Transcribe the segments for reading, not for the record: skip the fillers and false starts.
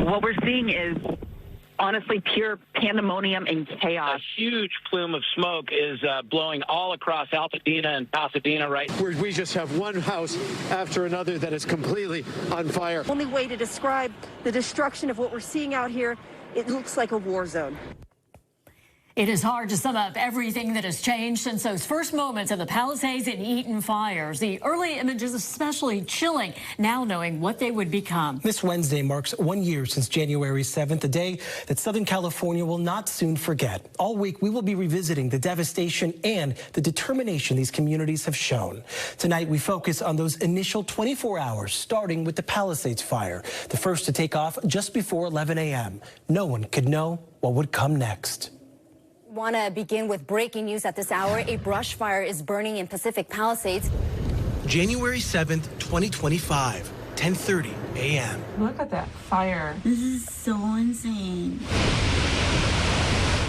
What we're seeing is honestly pure pandemonium and chaos. A huge plume of smoke is blowing all across Altadena and Pasadena We just have one house after another that is completely on fire. Only way to describe the destruction of what we're seeing out here, it looks like a war zone. It is hard to sum up everything that has changed since those first moments of the Palisades and Eaton fires. The early images especially chilling, now knowing what they would become. This Wednesday marks 1 year since January 7th, a day that Southern California will not soon forget. All week, we will be revisiting the devastation and the determination these communities have shown. Tonight, we focus on those initial 24 hours, starting with the Palisades fire, the first to take off just before 11 a.m. No one could know what would come next. Want to begin with breaking news at this hour. A brush fire is burning in Pacific Palisades. January 7th, 2025, 10:30 a.m. Look at that fire. This is so insane.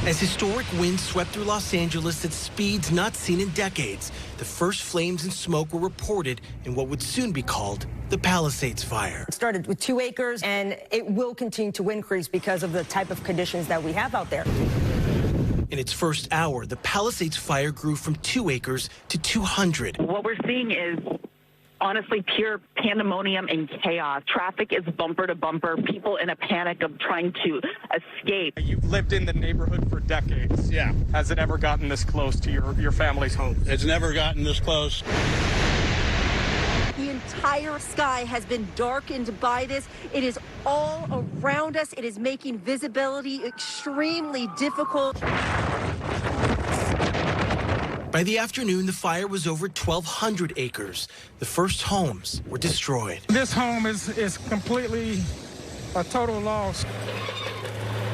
As historic winds swept through Los Angeles at speeds not seen in decades, the first flames and smoke were reported in what would soon be called the Palisades fire. It started with 2 acres, and it will continue to increase because of the type of conditions that we have out there. In its first hour, the Palisades fire grew from 2 acres to 200. What we're seeing is honestly pure pandemonium and chaos. Traffic is bumper to bumper, people in a panic of trying to escape. You've lived in the neighborhood for decades. Yeah. Has it ever gotten this close to your family's home? It's never gotten this close. The entire sky has been darkened by this. It is all around us. It is making visibility extremely difficult. By the afternoon, the fire was over 1,200 acres. The first homes were destroyed. This home is completely a total loss.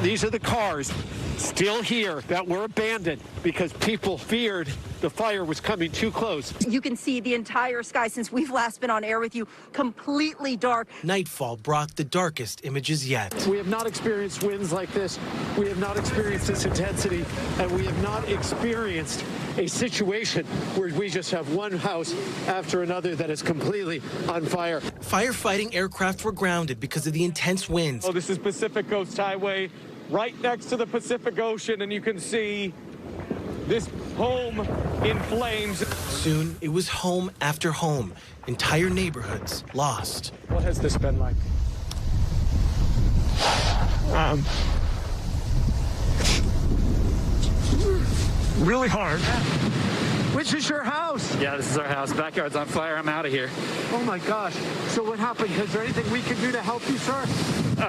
These are the cars still here that were abandoned because people feared the fire was coming too close. You can see the entire sky since we've last been on air with you, completely dark. Nightfall brought the darkest images yet. We have not experienced winds like this. We have not experienced this intensity, and we have not experienced a situation where we just have one house after another that is completely on fire. Firefighting aircraft were grounded because of the intense winds. Oh, this is Pacific Coast Highway, right next to the Pacific Ocean, and you can see this home in flames. Soon, it was home after home, entire neighborhoods lost. What has this been like? Really hard. Which is your house? Yeah, this is our house. Backyard's on fire. I'm out of here. Oh my gosh. So what happened? Is there anything we can do to help you, sir?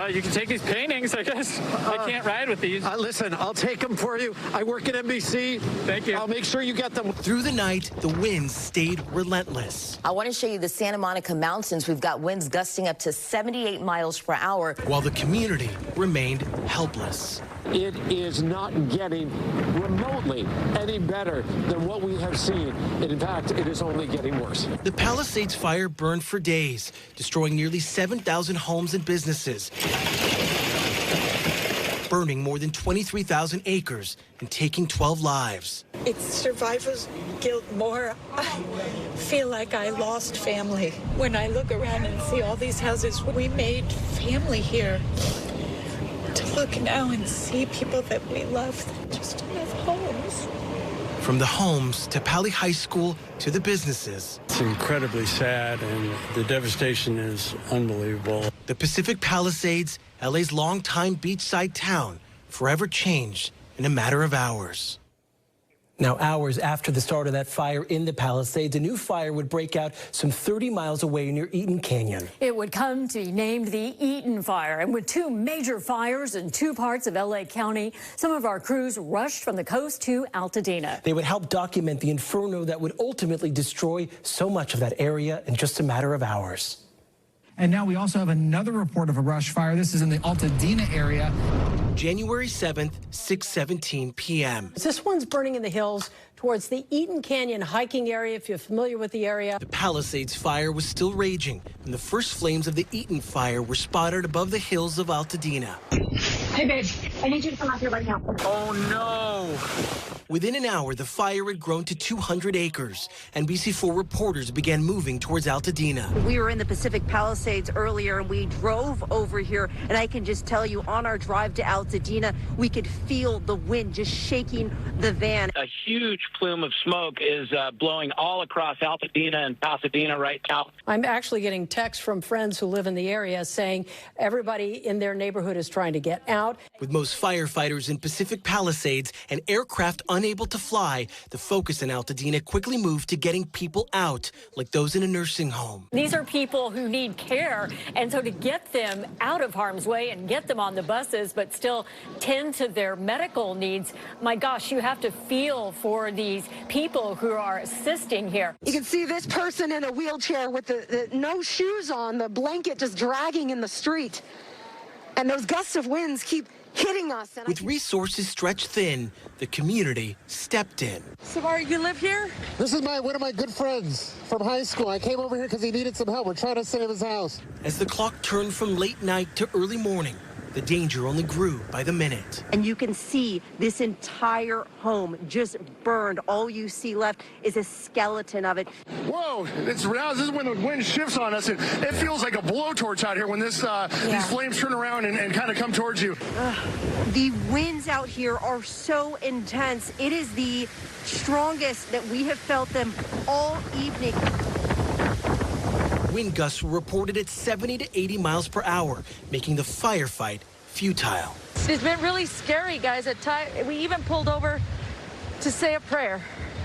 You can take these paintings, I guess. I can't ride with these. Listen, I'll take them for you. I work at NBC. Thank you. I'll make sure you get them. Through the night, the winds stayed relentless. I want to show you the Santa Monica Mountains. We've got winds gusting up to 78 miles per hour. While the community remained helpless. It is not getting remotely any better than what we have seen. And in fact, it is only getting worse. The Palisades fire burned for days, destroying nearly 7,000 homes and businesses, burning more than 23,000 acres and taking 12 lives. It's survivor's guilt more. I feel like I lost family. When I look around and see all these houses, we made family here. To look now and see people that we love that just don't have homes. From the homes to Pali High School to the businesses. It's incredibly sad, and the devastation is unbelievable. The Pacific Palisades, LA's longtime beachside town, forever changed in a matter of hours. Now, hours after the start of that fire in the Palisades, a new fire would break out some 30 miles away near Eaton Canyon. It would come to be named the Eaton Fire. And with 2 major fires in 2 parts of LA County, some of our crews rushed from the coast to Altadena. They would help document the inferno that would ultimately destroy so much of that area in just a matter of hours. And now we also have another report of a brush fire. This is in the Altadena area. January 7th, 6:17 p.m. This one's burning in the hills towards the Eaton Canyon hiking area, if you're familiar with the area. The Palisades fire was still raging when the first flames of the Eaton fire were spotted above the hills of Altadena. Hey, babe, I need you to come out here right now. Oh, no. Within an hour, the fire had grown to 200 acres. NBC4 reporters began moving towards Altadena. We were in the Pacific Palisades earlier, and we drove over here, and I can just tell you, on our drive to Altadena, we could feel the wind just shaking the van. A huge plume of smoke is blowing all across Altadena and Pasadena right now. I'm actually getting texts from friends who live in the area saying everybody in their neighborhood is trying to get out. With most firefighters in Pacific Palisades and aircraft unable to fly, the focus in Altadena quickly moved to getting people out, like those in a nursing home. These are people who need care, and so to get them out of harm's way and get them on the buses, but still tend to their medical needs, my gosh, you have to feel for these people who are assisting here. You can see this person in a wheelchair with the no shoes on, the blanket just dragging in the street. And those gusts of winds keep hitting us. With resources stretched thin, the community stepped in. Samara, you live here? This is one of my good friends from high school. I came over here because he needed some help. We're trying to save his house. As the clock turned from late night to early morning, the danger only grew by the minute. And you can see this entire home just burned. All you see left is a skeleton of it. Whoa, this is when the wind shifts on us. It feels like a blowtorch out here when these flames turn around and kind of come towards you. The winds out here are so intense. It is the strongest that we have felt them all evening. Wind gusts were reported at 70 to 80 miles per hour, making the firefight futile. It's been really scary, guys. At times, we even pulled over to say a prayer.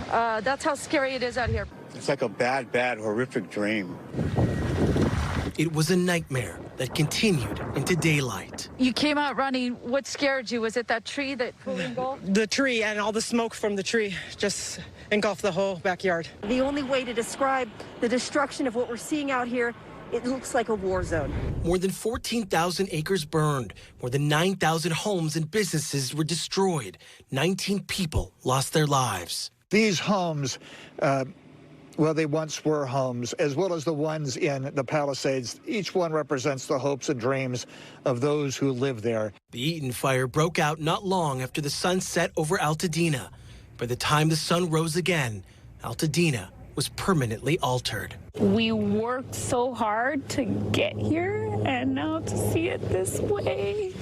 That's how scary it is out here. It's like a bad, horrific dream. It was a nightmare that continued into daylight. You came out running. What scared you? Was it that tree that fully engulfed? The tree and all the smoke from the tree just engulfed the whole backyard. The only way to describe the destruction of what we're seeing out here, it looks like a war zone. More than 14,000 acres burned. More than 9,000 homes and businesses were destroyed. 19 people lost their lives. These homes, well, they once were homes, as well as the ones in the Palisades. Each one represents the hopes and dreams of those who live there. The Eaton fire broke out not long after the sun set over Altadena. By the time the sun rose again, Altadena was permanently altered. We worked so hard to get here, and now to see it this way.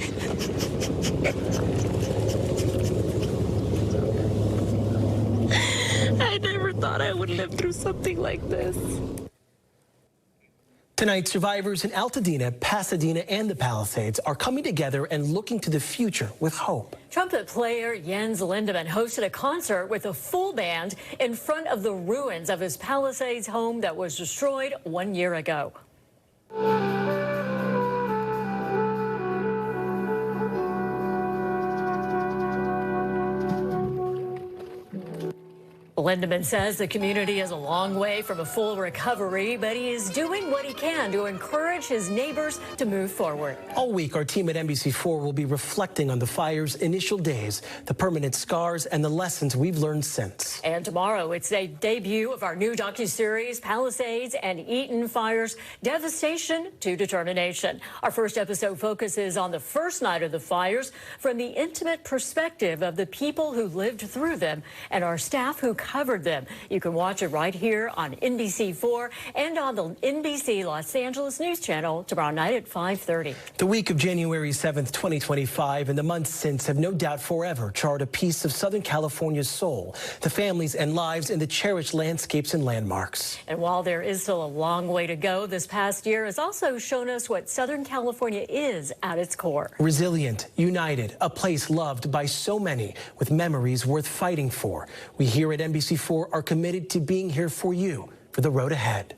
I never thought I would live through something like this. Tonight, survivors in Altadena, Pasadena, and the Palisades are coming together and looking to the future with hope. Trumpet player Jens Lindemann hosted a concert with a full band in front of the ruins of his Palisades home that was destroyed 1 year ago. Lindemann says the community is a long way from a full recovery, but he is doing what he can to encourage his neighbors to move forward. All week, our team at NBC4 will be reflecting on the fire's initial days, the permanent scars, and the lessons we've learned since. And tomorrow, it's a debut of our new docuseries, Palisades and Eaton Fires, Devastation to Determination. Our first episode focuses on the first night of the fires from the intimate perspective of the people who lived through them and our staff who covered them. You can watch it right here on NBC4 and on the NBC Los Angeles News Channel tomorrow night at 5:30. The week of January 7th, 2025, and the months since have no doubt forever charred a piece of Southern California's soul, the families and lives in the cherished landscapes and landmarks. And while there is still a long way to go, this past year has also shown us what Southern California is at its core. Resilient, united, a place loved by so many with memories worth fighting for. We here at NBC4 are committed to being here for you for the road ahead.